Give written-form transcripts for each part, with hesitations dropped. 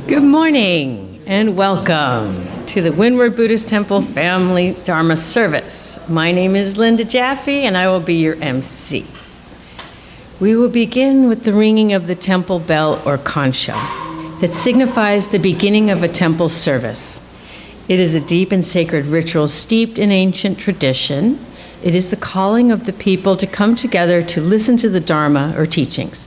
Good morning and welcome to the Windward Buddhist Temple Family Dharma Service. My name is Linda Jaffe and I will be your MC. We will begin with the ringing of the temple bell or Kansho that signifies the beginning of a temple service. It is a deep and sacred ritual steeped in ancient tradition. It is the calling of the people to come together to listen to the Dharma or teachings.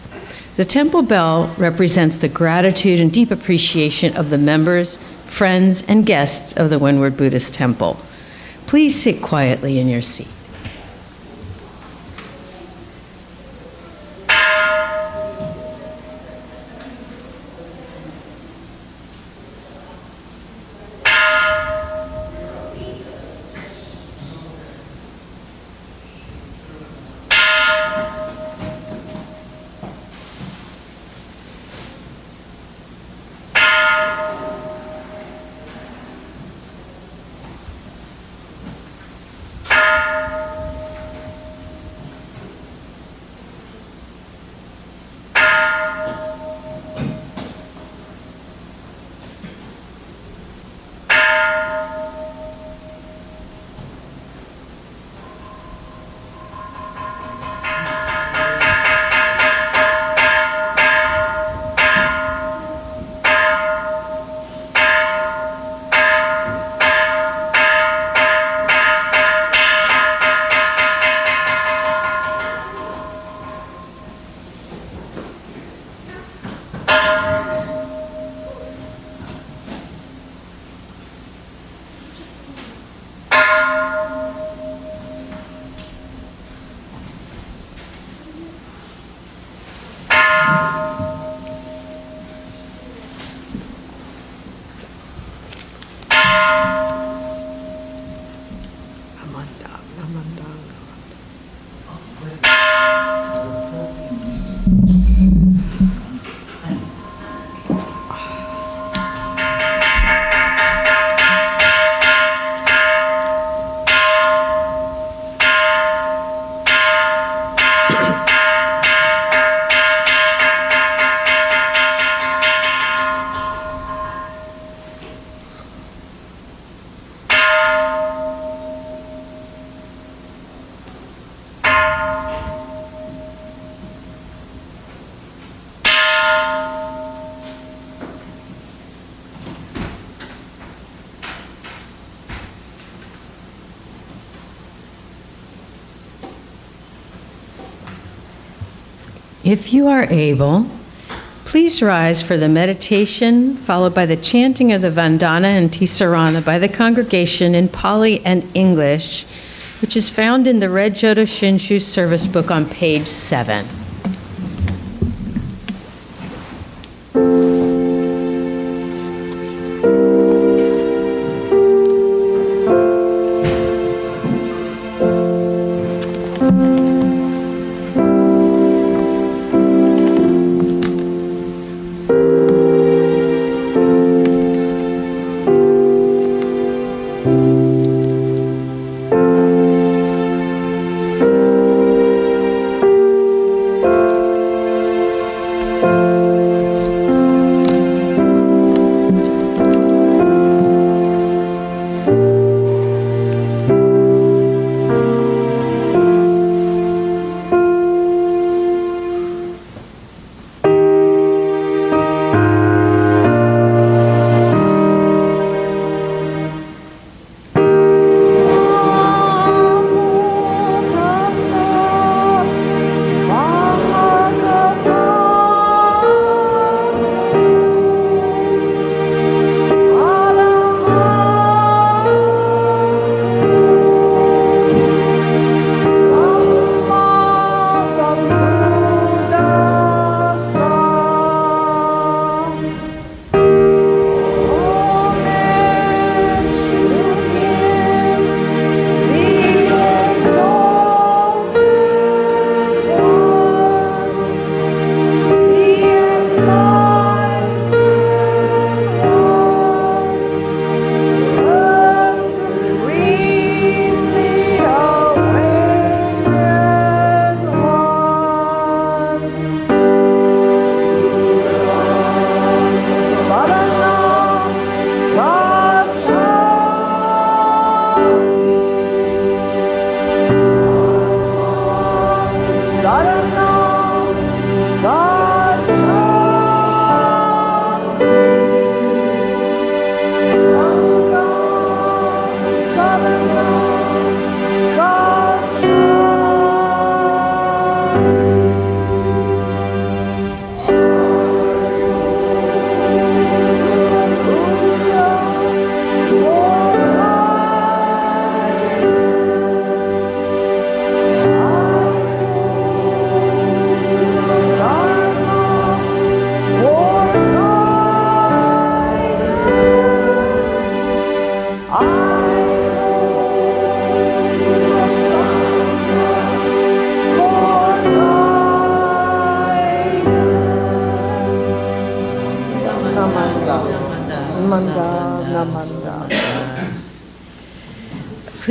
The temple bell represents the gratitude and deep appreciation of the members, friends, and guests of the Windward Buddhist Temple. Please sit quietly in your seat. If you are able, please rise for the meditation, followed by the chanting of the Vandana Ti-Sarana by the congregation in Pali and English, which is found in the Red Jodo Shinshu Service Book on page 7.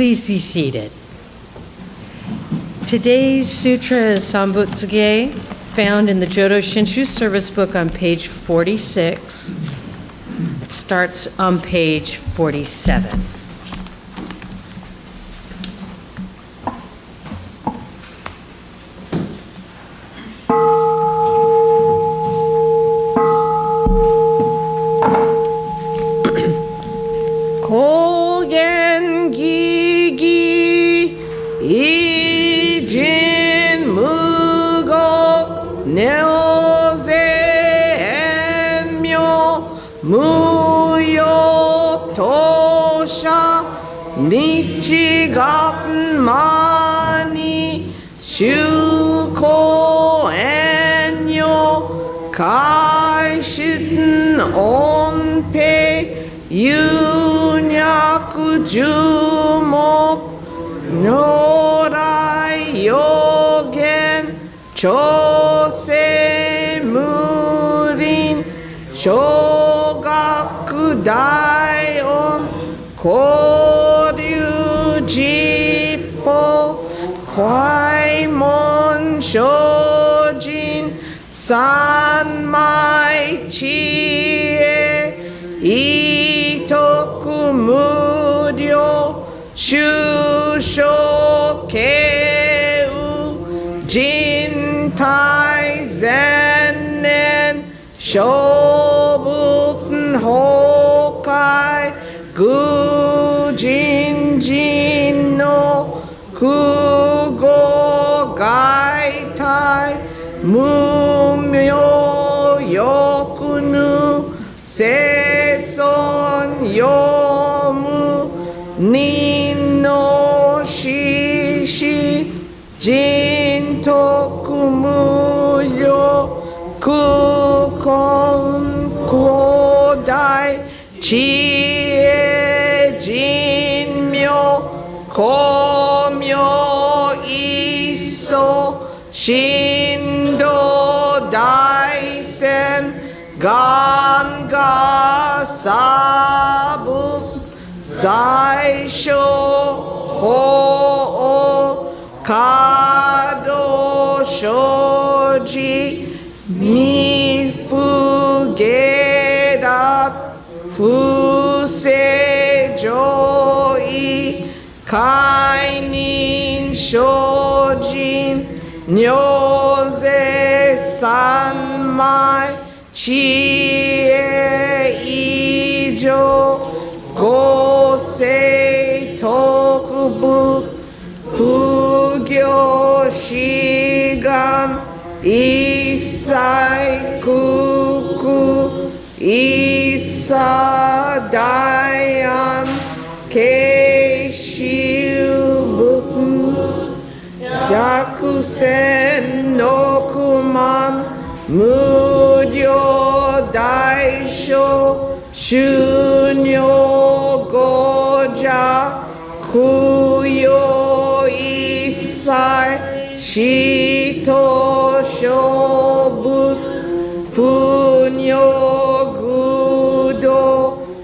Please be seated. Today's sutra is Sanbutsuge, found in the Jodo Shinshu Service book on page 46. It starts on page 47.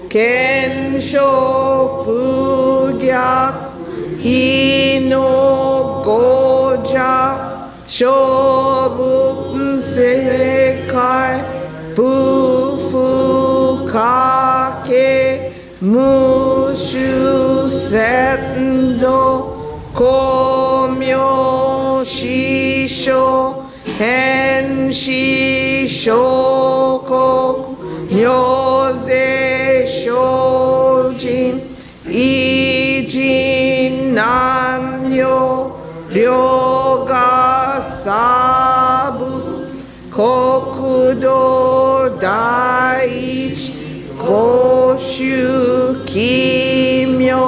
Kansho Fugyak Hino Goja Shobun Sekai Pufu Kake Mushu Sendo Komyo Shisho Henshi Shokoku Nyoze Shojin Ijin Namyo Ryoga Sabu Kokudo Daichi Goshu Kimyo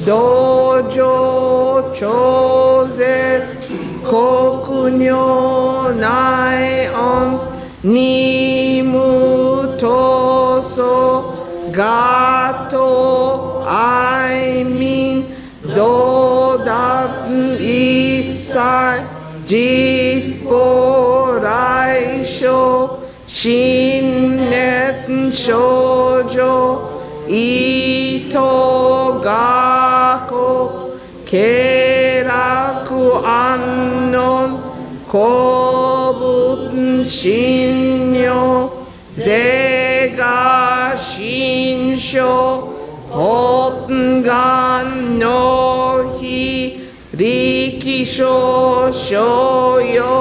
Dojo Chosetsu Kokunyo Naion Nimu Toso Gato Aimin Dodan Isai Jippo Raisho Shinnet Shoujo Ito Gakko Keraku Annon Kobuten Shinyo Zega Shinsho Hotengan no Hi Rikisho Shoyo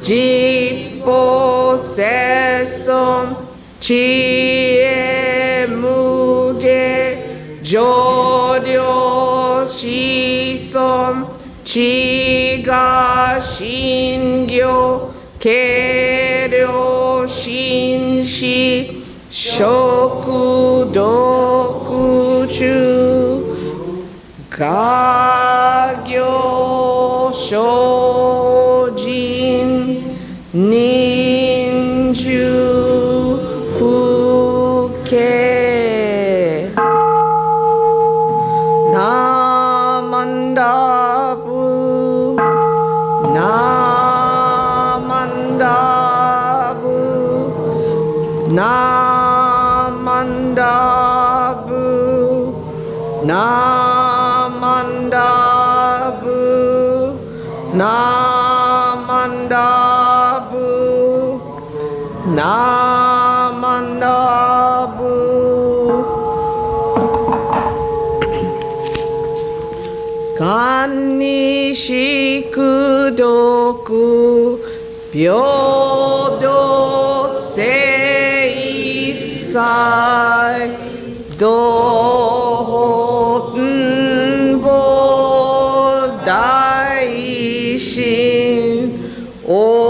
Jippo Sesom Chie Muge Jodo Shison Chiga Shingyo Keryo Shinshi Shoku Doku Chu Kagyo Shojin Ninju Fuke Namandabu Namandabu Namandabu Namandabu Namandabu Namandabu Kanni shikudoku Byodo seisai Dohoten Bodaishin Ojo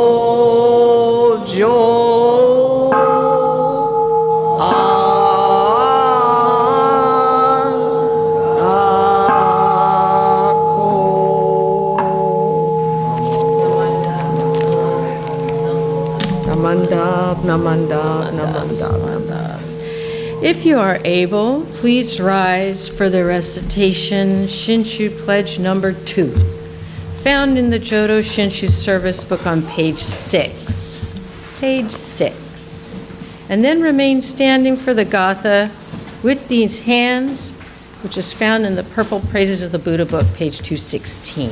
Namandab, namandab, namandab. If you are able, please rise for the recitation Shinshu Pledge number 2, found in the Jodo Shinshu Service book on page 6. Page 6. And then remain standing for the Gatha with these hands, which is found in the Purple Praises of the Buddha book, page 216.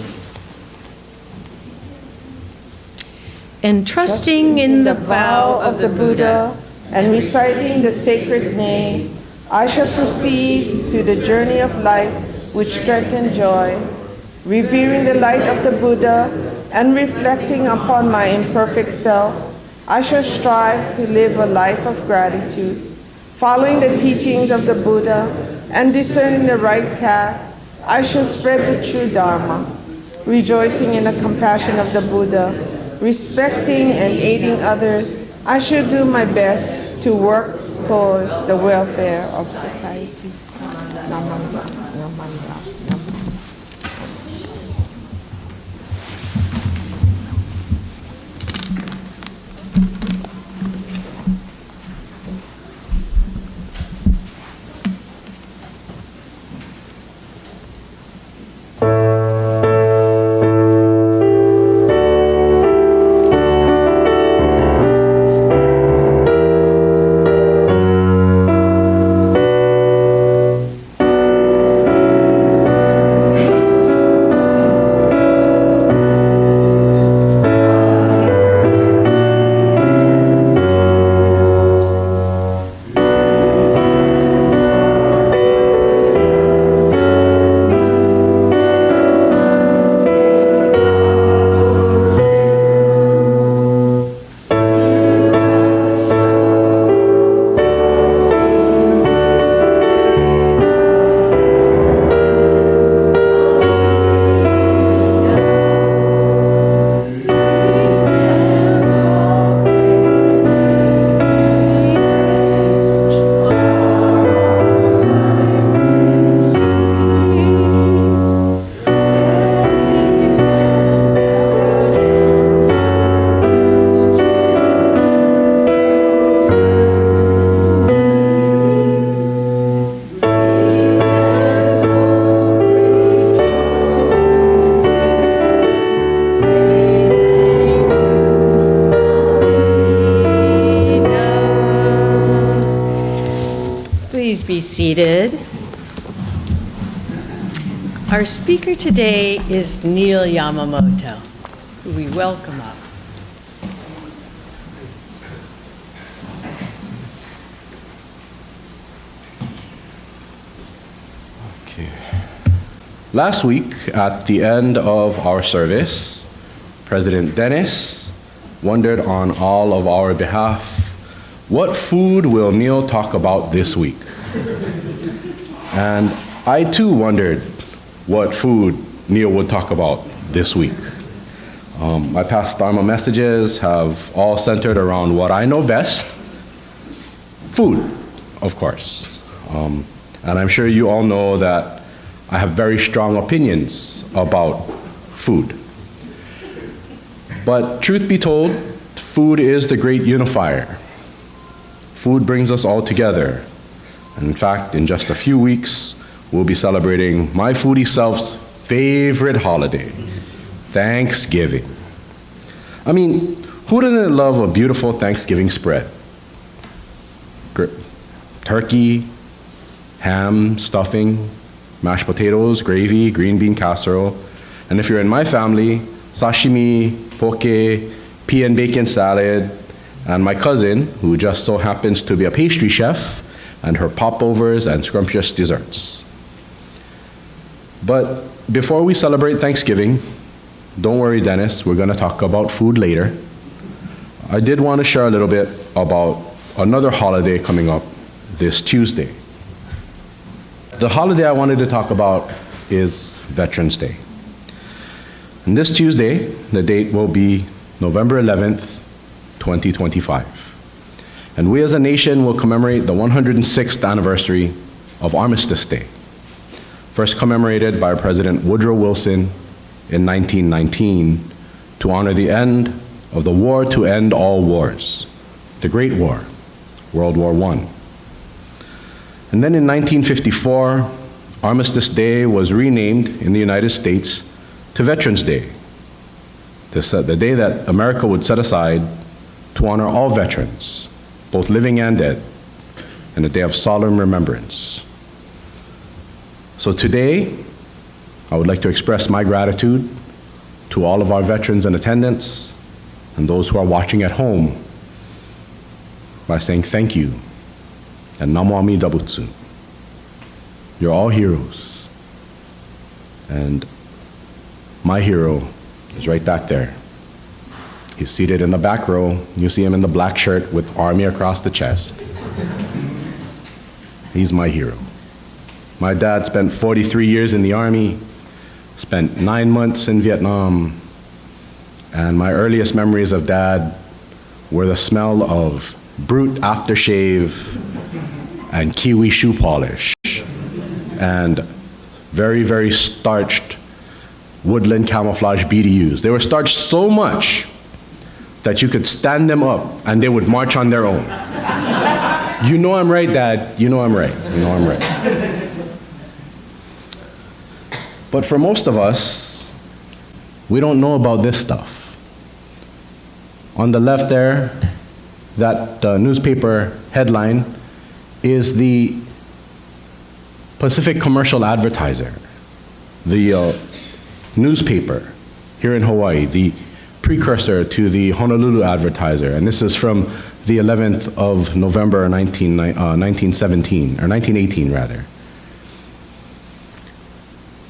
And trusting in the vow of the Buddha and reciting the sacred name, I shall proceed through the journey of life with strength and joy, revering the light of the Buddha and reflecting upon my imperfect self. I shall strive to live a life of gratitude, following the teachings of the Buddha and discerning the right path. I shall spread the true Dharma, rejoicing in the compassion of the Buddha, respecting and aiding others. I shall do my best to work towards the welfare of society. Namanda, namanda, namanda. seated. Our speaker today is Neil Yamamoto, who we welcome up. Okay. Last week, at the end of our service, President Dennis wondered on all of our behalf, what food will Neil talk about this week? And I too wondered what food Neil would talk about this week. My past Dharma messages have all centered around what I know best, food, of course. And I'm sure you all know that I have very strong opinions about food. But truth be told, food is the great unifier. Food brings us all together. And in fact, in just a few weeks, we'll be celebrating my foodie self's favorite holiday, Thanksgiving. I mean, who doesn't love a beautiful Thanksgiving spread? Turkey, ham, stuffing, mashed potatoes, gravy, green bean casserole, and if you're in my family, sashimi, poke, pea and bacon salad, and my cousin, who just so happens to be a pastry chef, and her popovers and scrumptious desserts. But before we celebrate Thanksgiving, don't worry, Dennis, we're going to talk about food later. I did want to share a little bit about another holiday coming up this Tuesday. The holiday I wanted to talk about is Veterans Day. And this Tuesday, the date will be November 11th, 2025. And we as a nation will commemorate the 106th anniversary of Armistice Day, first commemorated by President Woodrow Wilson in 1919 to honor the end of the war to end all wars, the Great War, World War I. And then in 1954, Armistice Day was renamed in the United States to Veterans Day, the day that America would set aside to honor all veterans, both living and dead, and a day of solemn remembrance. So today, I would like to express my gratitude to all of our veterans in attendance and those who are watching at home by saying thank you and Namo Ami Dabutsu. You're all heroes. And my hero is right back there. He's seated in the back row. You see him in the black shirt with army across the chest. He's my hero. My dad spent 43 years in the army, spent 9 months in Vietnam, and my earliest memories of Dad were the smell of Brute aftershave and Kiwi shoe polish and very, very starched woodland camouflage BDUs. They were starched so much that you could stand them up and they would march on their own. You know I'm right, Dad. You know I'm right. You know I'm right. But for most of us, we don't know about this stuff. On the left there, that newspaper headline is the Pacific Commercial Advertiser, the newspaper here in Hawaii, the precursor to the Honolulu Advertiser, and this is from the 11th of November 1917, or 1918 rather.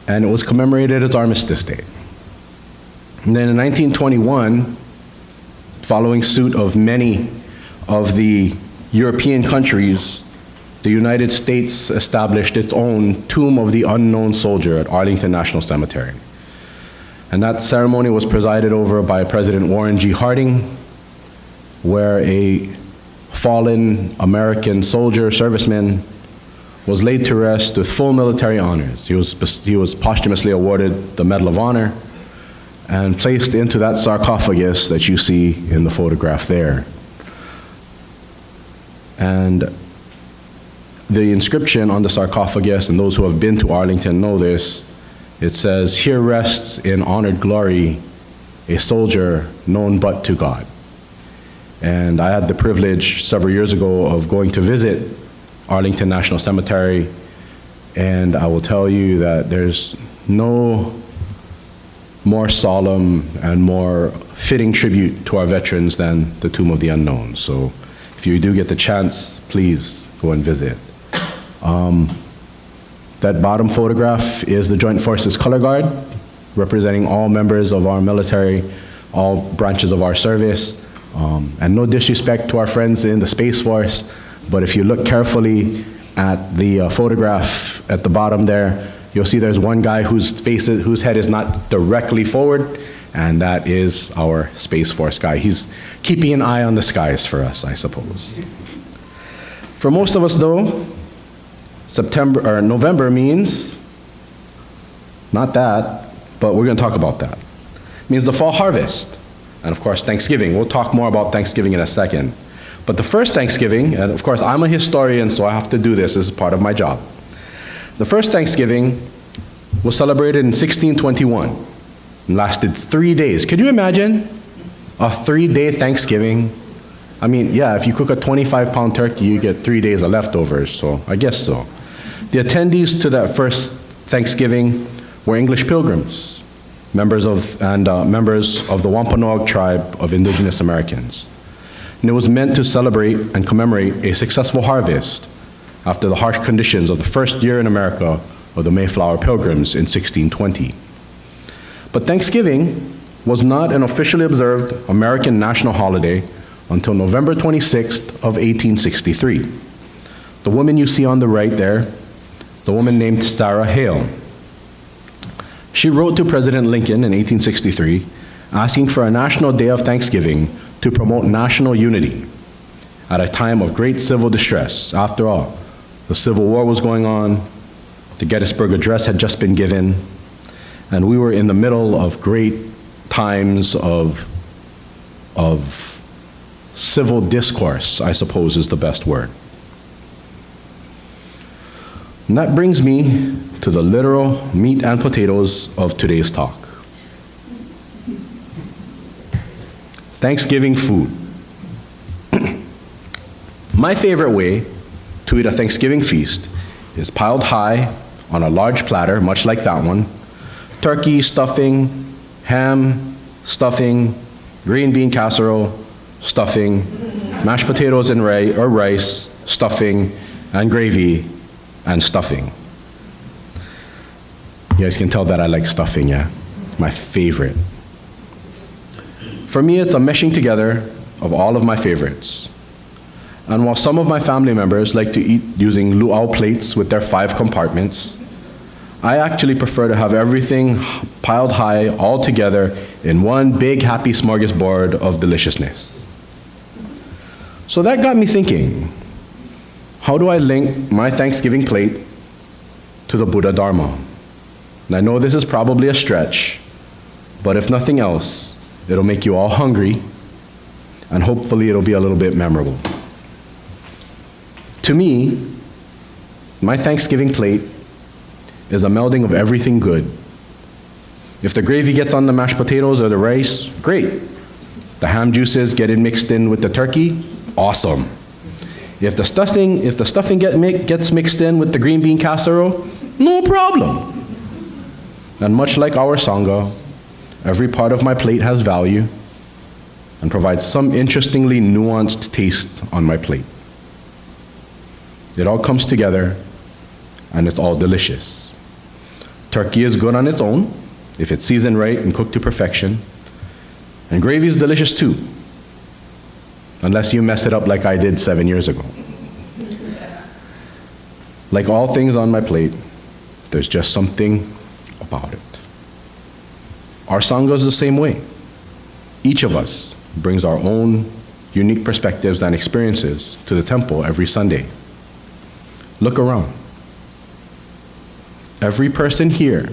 And it was commemorated as Armistice Day. And then in 1921, following suit of many of the European countries, the United States established its own Tomb of the Unknown Soldier at Arlington National Cemetery. And that ceremony was presided over by President Warren G. Harding, where a fallen American soldier, serviceman, was laid to rest with full military honors. He was posthumously awarded the Medal of Honor and placed into that sarcophagus that you see in the photograph there. And the inscription on the sarcophagus, and those who have been to Arlington know this, it says, "Here rests in honored glory a soldier known but to God." And I had the privilege several years ago of going to visit Arlington National Cemetery, and I will tell you that there's no more solemn and more fitting tribute to our veterans than the Tomb of the Unknown. So if you do get the chance, please go and visit. That bottom photograph is the Joint Forces Color Guard, representing all members of our military, all branches of our service. And no disrespect to our friends in the Space Force, but if you look carefully at the photograph at the bottom there, you'll see there's one guy whose head is not directly forward, and that is our Space Force guy. He's keeping an eye on the skies for us, I suppose. For most of us, though, November means not that, but we're going to talk about that. It means the fall harvest, and of course Thanksgiving. We'll talk more about Thanksgiving in a second. But the first Thanksgiving, and of course I'm a historian, so I have to do this. This is part of my job. The first Thanksgiving was celebrated in 1621 and lasted 3 days. Could you imagine a 3-day Thanksgiving? I mean, yeah, if you cook a 25-pound turkey, you get 3 days of leftovers, so I guess so. The attendees to that first Thanksgiving were English pilgrims, members of the Wampanoag tribe of indigenous Americans. And it was meant to celebrate and commemorate a successful harvest after the harsh conditions of the first year in America of the Mayflower Pilgrims in 1620. But Thanksgiving was not an officially observed American national holiday until November 26th of 1863. The woman you see on the right there, the woman named Sarah Hale. She wrote to President Lincoln in 1863 asking for a national day of Thanksgiving to promote national unity at a time of great civil distress. After all, the Civil War was going on, the Gettysburg Address had just been given, and we were in the middle of great times of civil discourse, I suppose is the best word. And that brings me to the literal meat and potatoes of today's talk. Thanksgiving food. My favorite way to eat a Thanksgiving feast is piled high on a large platter, much like that one. Turkey, stuffing, ham, stuffing, green bean casserole, stuffing, mashed potatoes and rice, stuffing, and gravy, and stuffing. You guys can tell that I like stuffing, yeah? My favorite. For me, it's a meshing together of all of my favorites. And while some of my family members like to eat using luau plates with their 5 compartments, I actually prefer to have everything piled high all together in one big happy smorgasbord of deliciousness. So that got me thinking, how do I link my Thanksgiving plate to the Buddha-Dharma? And I know this is probably a stretch, but if nothing else, it'll make you all hungry, and hopefully it'll be a little bit memorable. To me, my Thanksgiving plate is a melding of everything good. If the gravy gets on the mashed potatoes or the rice, great. The ham juices get mixed in with the turkey, awesome. If the stuffing gets mixed in with the green bean casserole, no problem. And much like our sangha, every part of my plate has value and provides some interestingly nuanced taste on my plate. It all comes together and it's all delicious. Turkey is good on its own, if it's seasoned right and cooked to perfection. And gravy is delicious too, unless you mess it up like I did 7 years ago. Like all things on my plate, there's just something about it. Our sangha is the same way. Each of us brings our own unique perspectives and experiences to the temple every Sunday. Look around. Every person here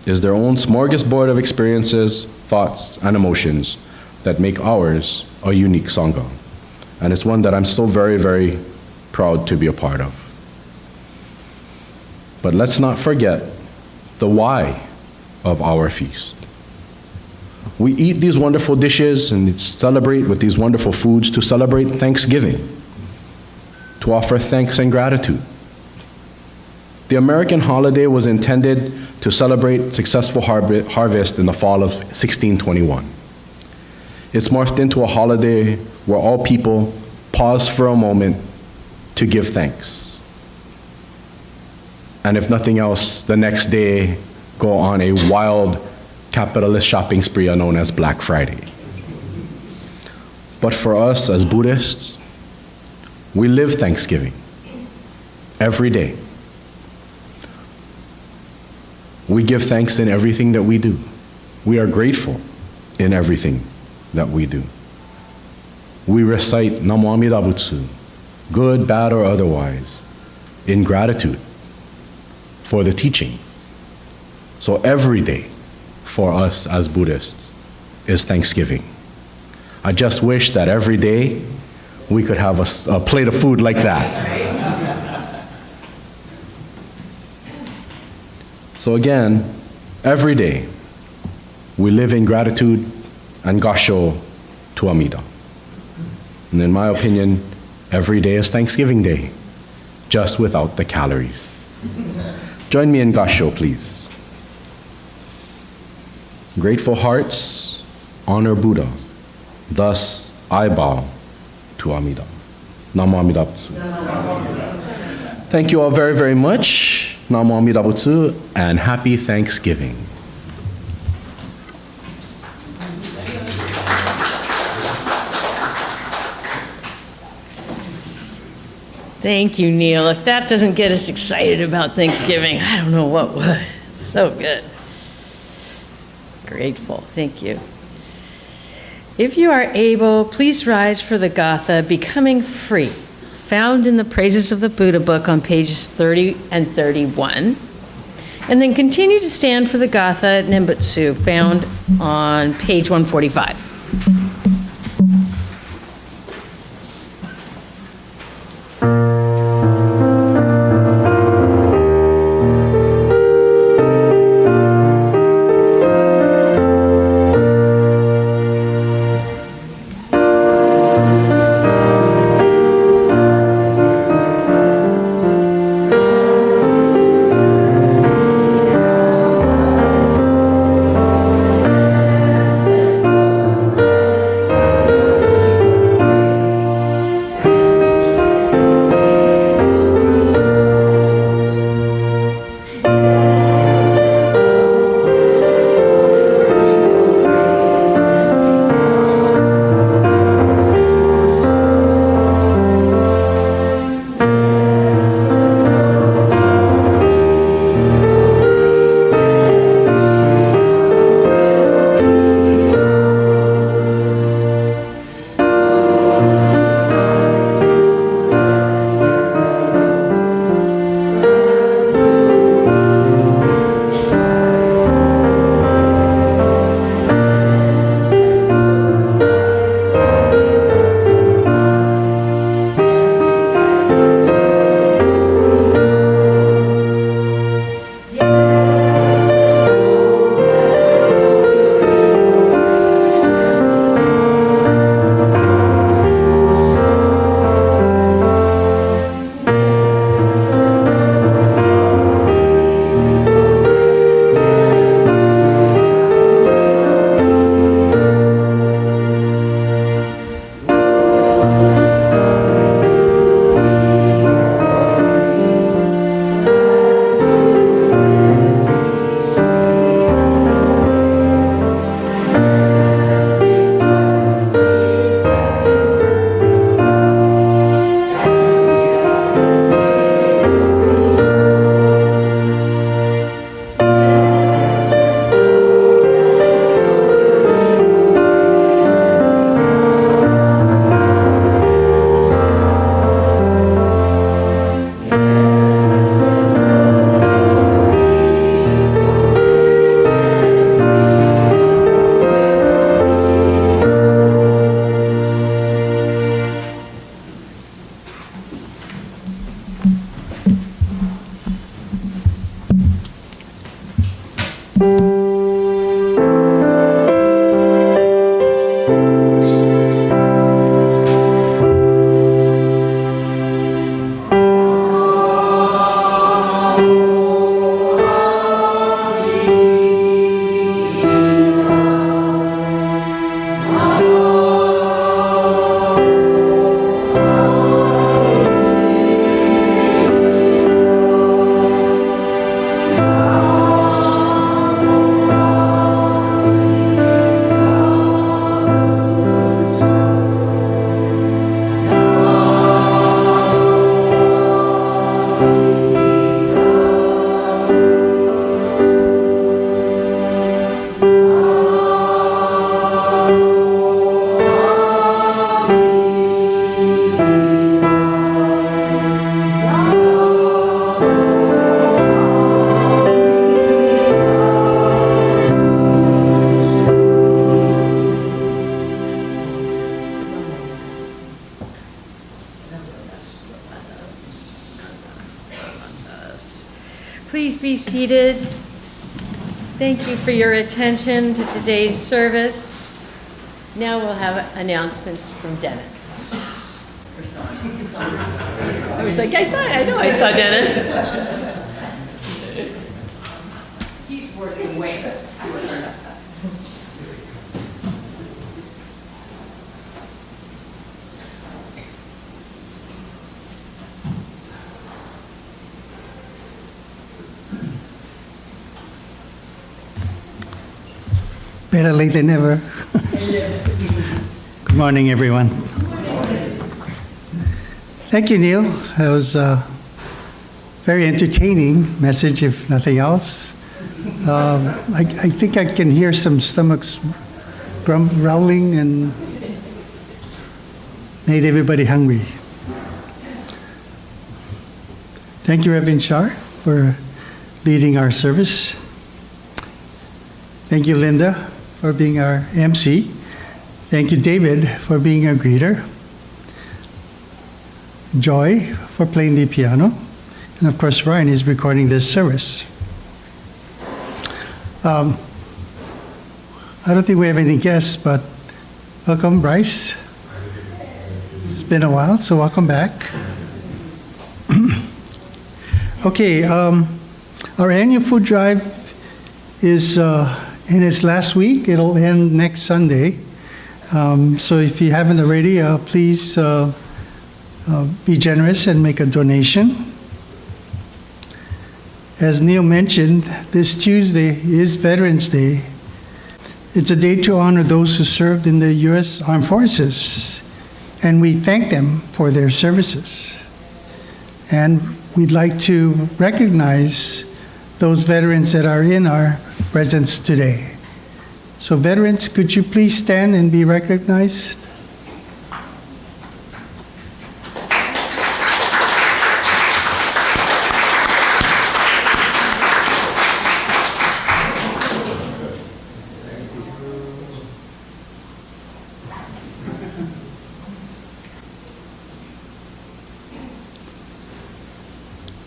is their own smorgasbord of experiences, thoughts, and emotions that make ours a unique sangha. And it's one that I'm so very, very proud to be a part of. But let's not forget the why of our feast. We eat these wonderful dishes and celebrate with these wonderful foods to celebrate Thanksgiving, to offer thanks and gratitude. The American holiday was intended to celebrate successful harvest in the fall of 1621. It's morphed into a holiday where all people pause for a moment to give thanks. And if nothing else, the next day go on a wild capitalist shopping spree known as Black Friday. But for us as Buddhists, we live Thanksgiving every day. We give thanks in everything that we do. We are grateful in everything that we do. We recite Namo Amida Butsu, good, bad, or otherwise, in gratitude for the teaching. So every day for us as Buddhists is Thanksgiving. I just wish that every day we could have a plate of food like that. So again, every day we live in gratitude and Kansho to Amida. And in my opinion, every day is Thanksgiving Day, just without the calories. Join me in Kansho, please. Grateful hearts honor Buddha. Thus, I bow to Amida. Namo Amida Butsu. Thank you all very, very much. Namo Amida Butsu, and happy Thanksgiving. Thank you, Neil. If that doesn't get us excited about Thanksgiving, I don't know what would. So good. Grateful. Thank you. If you are able, please rise for the Gatha, Becoming Free, found in the Praises of the Buddha book on pages 30 and 31. And then continue to stand for the Gatha Nembutsu, found on page 145. Please be seated. Thank you for your attention to today's service. Now we'll have announcements from Dennis. I was like, I know I saw Dennis. He's working way. Better late than never. Good morning, everyone. Thank you, Neil. That was a very entertaining message, if nothing else. I think I can hear some stomachs growling and made everybody hungry. Thank you, Reverend Shar, for leading our service. Thank you, Linda, for being our MC. Thank you, David, for being our greeter. Joy for playing the piano. And of course, Ryan is recording this service. I don't think we have any guests, but welcome, Bryce. It's been a while, so welcome back. Okay, our annual food drive is in its last week. It'll end next Sunday. So if you haven't already, please be generous and make a donation. As Neil mentioned, this Tuesday is Veterans Day. It's a day to honor those who served in the U.S. Armed Forces, and we thank them for their services. And we'd like to recognize those veterans that are in our presence today. So veterans, could you please stand and be recognized?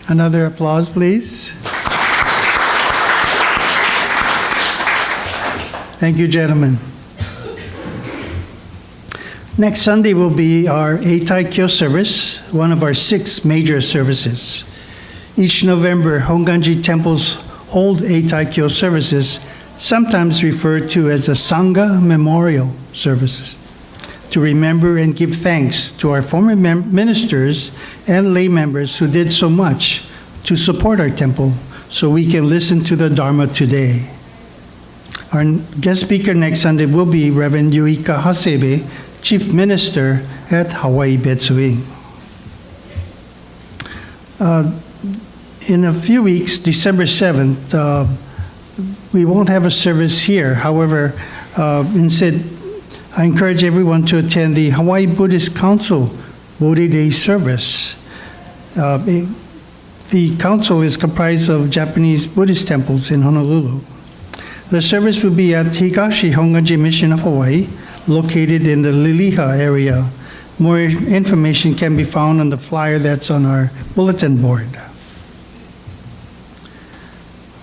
Another applause, please. Thank you, gentlemen. Next Sunday will be our Eitai Kyo service, one of our 6 major services. Each November, Hongwanji temples hold Eitai Kyo services, sometimes referred to as the Sangha Memorial Services, to remember and give thanks to our former ministers and lay members who did so much to support our temple so we can listen to the Dharma today. Our guest speaker next Sunday will be Reverend Yuika Hasebe, Chief Minister at Hawaii Betsuin. In a few weeks, December 7th, we won't have a service here. However, instead, I encourage everyone to attend the Hawaii Buddhist Council Bodhi Day service. The council is comprised of Japanese Buddhist temples in Honolulu. The service will be at Higashi Hongwanji Mission of Hawaii, located in the Liliha area. More information can be found on the flyer that's on our bulletin board.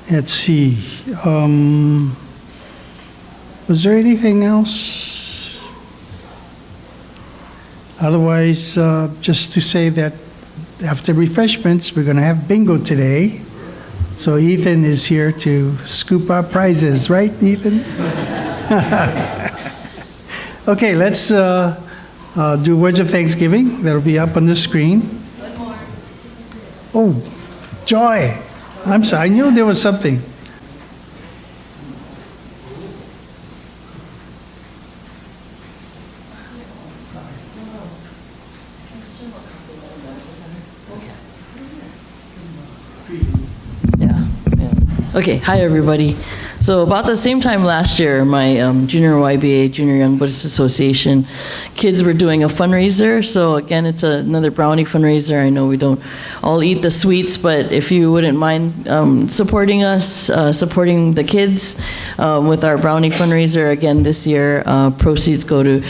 Let's see. Was there anything else? Otherwise, just to say that after refreshments, we're going to have bingo today. So Ethan is here to scoop our prizes, right, Ethan? Okay, let's do words of thanksgiving. That'll be up on the screen. One more. Oh, Joy. I'm sorry, I knew there was something. Okay, hi everybody. So about the same time last year, my junior YBA, Junior Young Buddhist Association, kids were doing a fundraiser. So again, it's another brownie fundraiser. I know we don't all eat the sweets, but if you wouldn't mind supporting us, supporting the kids with our brownie fundraiser, again this year, proceeds go to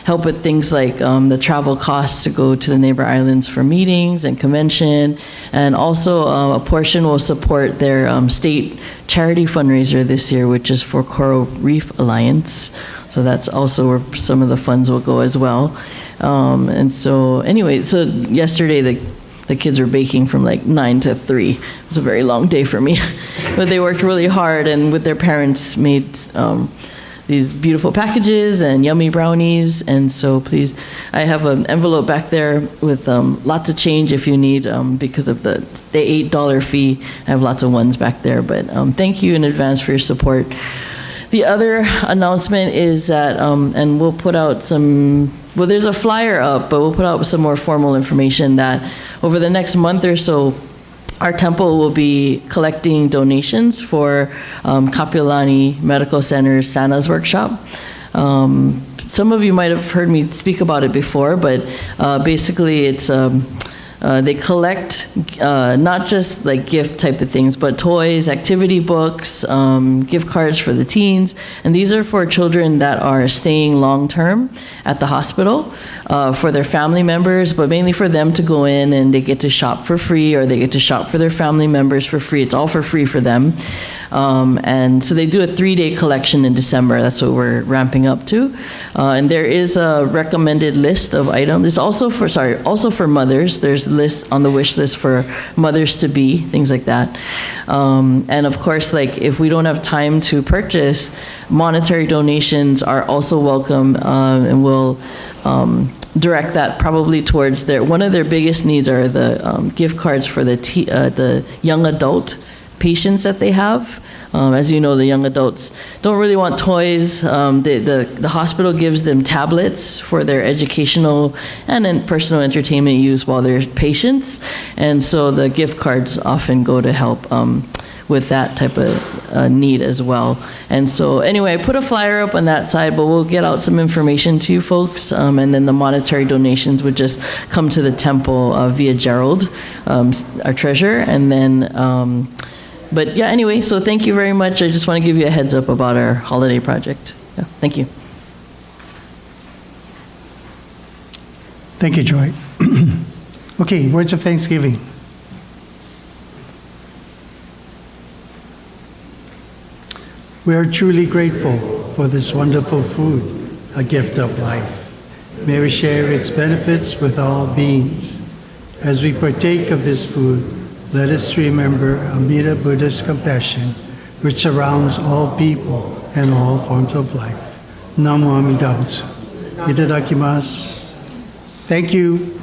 help with things like the travel costs to go to the neighbor islands for meetings and convention. And also a portion will support their state charity fundraiser this year, which is for Coral Reef Alliance. So that's also where some of the funds will go as well. And so anyway, so yesterday the kids were baking from like 9 to 3. It was a very long day for me, but they worked really hard and with their parents made these beautiful packages and yummy brownies. And so please, I have an envelope back there with lots of change if you need, because of the $8 fee. I have lots of ones back there, but thank you in advance for your support. The other announcement is that, and we'll put out some, well, there's a flyer up, but we'll put out some more formal information that over the next month or so, our temple will be collecting donations for Kapiolani Medical Center's Sana's workshop. Some of you might have heard me speak about it before, but basically it's they collect not just like gift type of things, but toys, activity books, gift cards for the teens. And these are for children that are staying long-term at the hospital for their family members, but mainly for them to go in and they get to shop for free, or they get to shop for their family members for free. It's all for free for them. And so they do a 3-day collection in December. That's what we're ramping up to. And there is a recommended list of items. It's also for mothers. There's a list on the wish list for mothers-to-be, things like that. And of course, like if we don't have time to purchase, monetary donations are also welcome, and we'll direct that probably towards one of their biggest needs are the gift cards for the young adult patients that they have. As you know, the young adults don't really want toys. The hospital gives them tablets for their educational and then personal entertainment use while they're patients. And so the gift cards often go to help with that type of need as well. And so anyway, I put a flyer up on that side, but we'll get out some information to you folks. And then the monetary donations would just come to the temple via Gerald, our treasurer. And then, but yeah, anyway, so thank you very much. I just want to give you a heads up about our holiday project. Yeah, thank you. Thank you, Joy. Okay, words of thanksgiving. We are truly grateful for this wonderful food, a gift of life. May we share its benefits with all beings. As we partake of this food, let us remember Amida Buddha's compassion, which surrounds all people and all forms of life. Namo Amida Butsu. Itadakimasu. Thank you.